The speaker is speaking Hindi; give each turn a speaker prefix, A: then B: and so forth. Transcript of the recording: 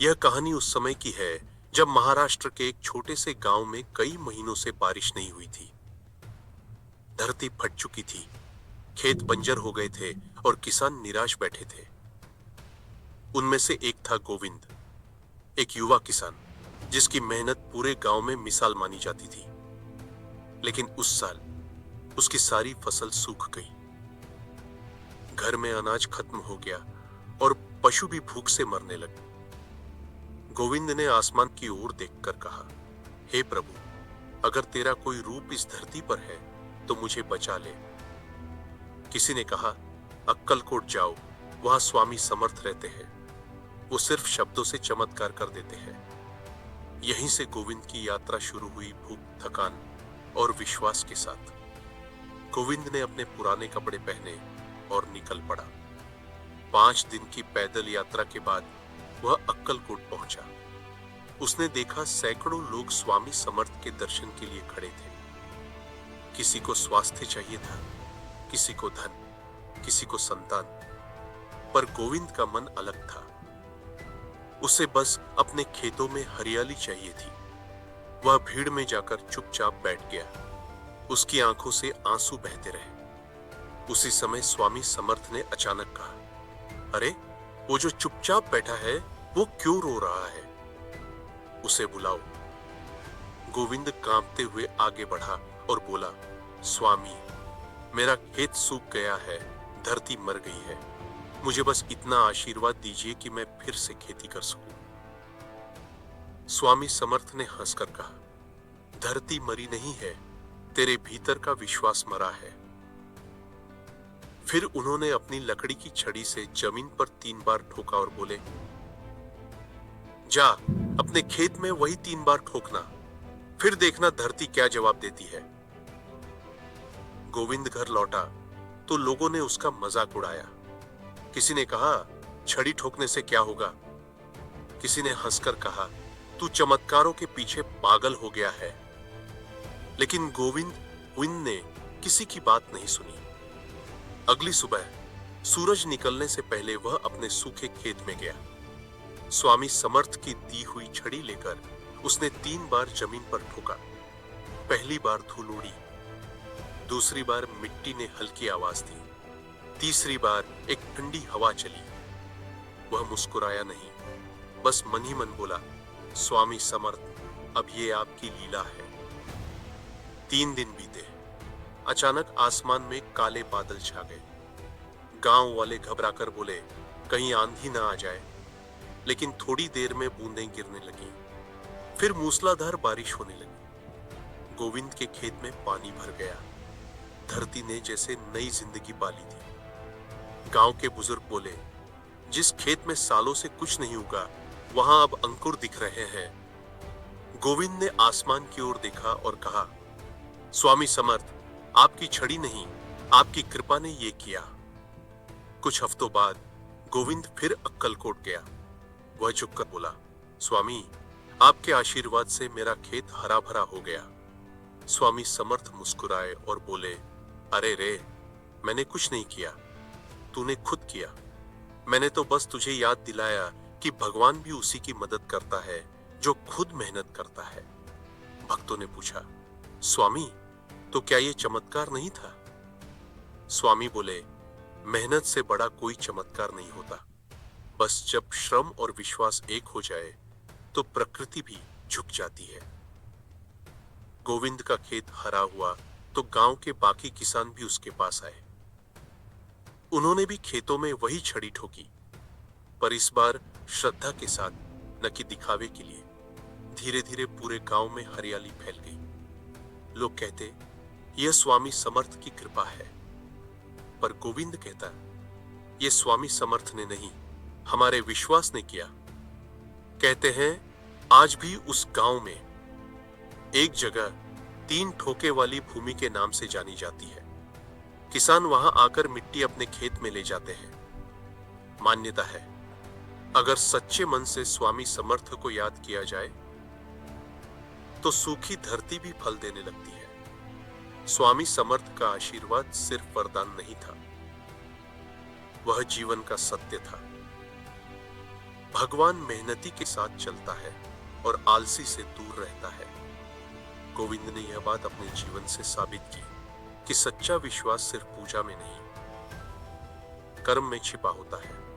A: यह कहानी उस समय की है जब महाराष्ट्र के एक छोटे से गांव में कई महीनों से बारिश नहीं हुई थी। धरती फट चुकी थी, खेत बंजर हो गए थे और किसान निराश बैठे थे। उनमें से एक था गोविंद, एक युवा किसान जिसकी मेहनत पूरे गांव में मिसाल मानी जाती थी। लेकिन उस साल उसकी सारी फसल सूख गई। घर में अनाज खत्म हो गया और पशु भी भूख से मरने लगे। गोविंद ने आसमान की ओर देखकर कहा, हे प्रभु, अगर तेरा कोई रूप इस धरती पर है तो मुझे बचा ले। किसी ने कहा, अक्कलकोट जाओ, वहां स्वामी समर्थ रहते हैं, वो सिर्फ शब्दों से चमत्कार कर देते हैं। यहीं से गोविंद की यात्रा शुरू हुई, भूख, थकान और विश्वास के साथ। गोविंद ने अपने पुराने कपड़े पहने और निकल पड़ा। 5 दिन की पैदल यात्रा के बाद वह अक्कलकोट पहुंचा। उसने देखा सैकड़ों लोग स्वामी समर्थ के दर्शन के लिए खड़े थे। किसी को स्वास्थ्य चाहिए था, किसी को धन, किसी को संतान, पर गोविंद का मन अलग था। उसे बस अपने खेतों में हरियाली चाहिए थी। वह भीड़ में जाकर चुपचाप बैठ गया। उसकी आंखों से आंसू बहते रहे। उसी समय स्वामी समर्थ ने अचानक कहा, अरे, वो जो चुपचाप बैठा है वो क्यों रो रहा है? उसे बुलाओ। गोविंद कांपते हुए आगे बढ़ा और बोला, स्वामी, मेरा खेत सूख गया है, धरती मर गई है, मुझे बस इतना आशीर्वाद दीजिए कि मैं फिर से खेती कर सकूं। स्वामी समर्थ ने हंसकर कहा, धरती मरी नहीं है, तेरे भीतर का विश्वास मरा है। फिर उन्होंने अपनी लकड़ी की छड़ी से जमीन पर 3 बार ठोका और बोले, जा, अपने खेत में वही 3 बार ठोकना, फिर देखना धरती क्या जवाब देती है। गोविंद घर लौटा तो लोगों ने उसका मजाक उड़ाया। किसी ने कहा, छड़ी ठोकने से क्या होगा? किसी ने हंसकर कहा, तू चमत्कारों के पीछे पागल हो गया है। लेकिन गोविंद ने किसी की बात नहीं सुनी। अगली सुबह सूरज निकलने से पहले वह अपने सूखे खेत में गया। स्वामी समर्थ की दी हुई छड़ी लेकर उसने 3 बार जमीन पर ठोका। पहली बार धूल उड़ी, दूसरी बार मिट्टी ने हल्की आवाज दी, तीसरी बार एक ठंडी हवा चली। वह मुस्कुराया नहीं, बस मन ही मन बोला, स्वामी समर्थ, अब ये आपकी लीला है। 3 दिन बीते। अचानक आसमान में काले बादल छा गए। गांव वाले घबराकर बोले, कहीं आंधी ना आ जाए। लेकिन थोड़ी देर में बूंदें गिरने लगी, फिर मूसलाधार बारिश होने लगी। गोविंद के खेत में पानी भर गया। धरती ने जैसे नई जिंदगी पाली थी। गांव के बुजुर्ग बोले, जिस खेत में सालों से कुछ नहीं उगा, वहां अब अंकुर दिख रहे हैं। गोविंद ने आसमान की ओर देखा और कहा, स्वामी समर्थ, आपकी छड़ी नहीं, आपकी कृपा ने यह किया। कुछ हफ्तों बाद गोविंद फिर अक्कलकोट गया। वह झुककर बोला, स्वामी, आपके आशीर्वाद से मेरा खेत हरा भरा हो गया। स्वामी समर्थ मुस्कुराए और बोले, अरे रे, मैंने कुछ नहीं किया, तूने खुद किया। मैंने तो बस तुझे याद दिलाया कि भगवान भी उसी की मदद करता है जो खुद मेहनत करता है। भक्तों ने पूछा, स्वामी, तो क्या यह चमत्कार नहीं था? स्वामी बोले, मेहनत से बड़ा कोई चमत्कार नहीं होता। बस जब श्रम और विश्वास एक हो जाए तो प्रकृति भी झुक जाती है। गोविंद का खेत हरा हुआ तो गांव के बाकी किसान भी उसके पास आए। उन्होंने भी खेतों में वही छड़ी ठोकी, पर इस बार श्रद्धा के साथ, न कि दिखावे के लिए। धीरे धीरे पूरे गांव में हरियाली फैल गई। लोग कहते, यह स्वामी समर्थ की कृपा है। पर गोविंद कहता, यह स्वामी समर्थ ने नहीं, हमारे विश्वास ने किया। कहते हैं, आज भी उस गांव में एक जगह 3 ठोके वाली भूमि के नाम से जानी जाती है। किसान वहां आकर मिट्टी अपने खेत में ले जाते हैं। मान्यता है, अगर सच्चे मन से स्वामी समर्थ को याद किया जाए तो सूखी धरती भी फल देने लगती है। स्वामी समर्थ का आशीर्वाद सिर्फ वरदान नहीं था, वह जीवन का सत्य था। भगवान मेहनती के साथ चलता है और आलसी से दूर रहता है। गोविंद ने यह बात अपने जीवन से साबित की कि सच्चा विश्वास सिर्फ पूजा में नहीं, कर्म में छिपा होता है।